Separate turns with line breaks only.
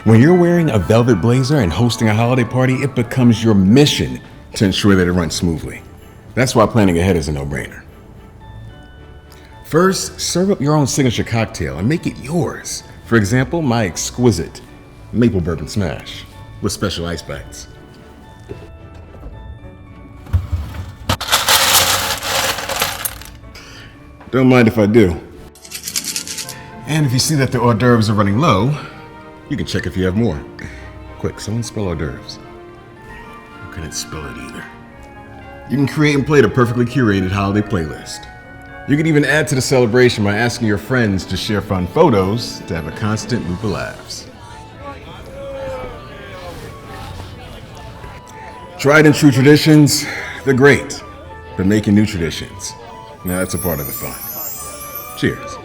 When you're wearing a velvet blazer and hosting a holiday party, it becomes your mission to ensure that it runs smoothly. That's why planning ahead is a no-brainer. First, serve up your own signature cocktail and make it yours. For example, my exquisite maple bourbon smash with special IceBites. Don't mind if I do. And if you see that the hors d'oeuvres are running low, you can check if you have more. Quick, someone spell hors d'oeuvres. I couldn't spell it either. You can create and play the perfectly curated holiday playlist. You can even add to the celebration by asking your friends to share fun photos to have a constant loop of laughs. Tried and true traditions, they're great, but making new traditions, now that's a part of the fun. Cheers.